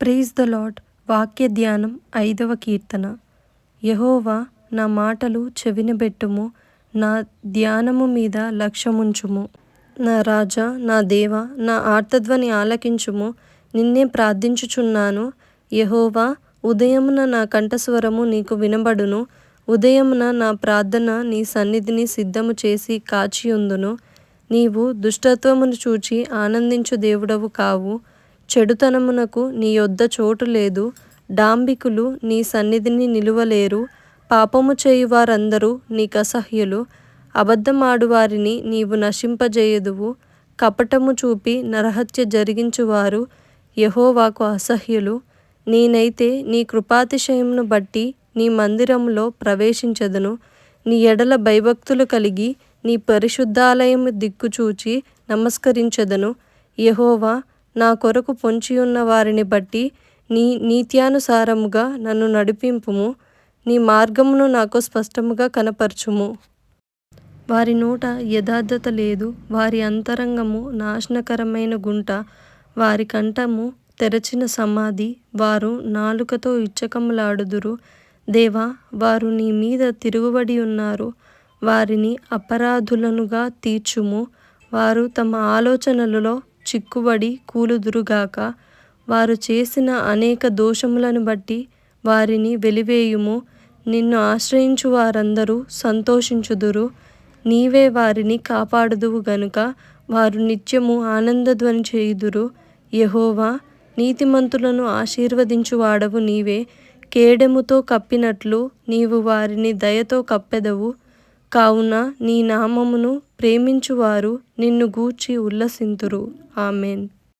Praise the lord. వాక్య ధ్యానం 5వ కీర్తన. యెహోవా, నా మాటలు చెవినబెట్టుము, నా ధ్యానము మీద లక్ష్యముంచుము. నా రాజా, నా దేవా, నా ఆర్తధ్వని ఆలకించుము. నిన్నే ప్రార్థించుచున్నాను. యెహోవా, ఉదయమున నా కంఠస్వరము నీకు వినబడును. ఉదయమున నా ప్రార్థన నీ సన్నిధిని సిద్ధము చేసి కాచియుందును. నీవు దుష్టత్వమును చూచి ఆనందించు దేవుడవు కావు. చెడుతనమునకు నీ యొద్ద చోటు లేదు. డాంబికులు నీ సన్నిధిని నిలువలేరు. పాపము చేయువారందరూ నీకసహ్యులు. అబద్ధమాడువారిని నీవు నశింపజేయుదువు. కపటము చూపి నరహత్య జరిగించువారు యెహోవాకు అసహ్యులు. నేనైతే నీ కృపాతిశయమును బట్టి నీ మందిరములో ప్రవేశించెదను. నీ ఎడల భయభక్తులు కలిగి నీ పరిశుద్ధాలయము దిక్కుచూచి నమస్కరించెదను. యెహోవా, నా కొరకు పొంచియున్న వారిని బట్టి నీ నీత్యానుసారముగా నన్ను నడిపింపుము. నీ మార్గమును నాకు స్పష్టముగా కనపరచుము. వారి నోట యథార్థత లేదు. వారి అంతరంగము నాశనకరమైన గుంట. వారి కంఠము తెరచిన సమాధి. వారు నాలుకతో ఇచ్చకములాడుదురు. దేవా, వారు నీ మీద తిరుగుబడి ఉన్నారు. వారిని అపరాధులనుగా తీర్చుము. వారు తమ ఆలోచనలలో చిక్కుబడి కూలుదురుగాక. వారు చేసిన అనేక దోషములను బట్టి వారిని వెలివేయుము. నిన్ను ఆశ్రయించు వారందరూ సంతోషించుదురు. నీవే వారిని కాపాడుదువు గనుక వారు నిత్యము ఆనందధ్వని చేయుదురు. యెహోవా, నీతిమంతులను ఆశీర్వదించువాడవు నీవే. కేడెముతో కప్పినట్లు నీవు వారిని దయతో కప్పెదవు. కావున నీ నామమును ప్రేమించువారు నిన్ను గూర్చి ఉల్లసింతురు. ఆమేన్.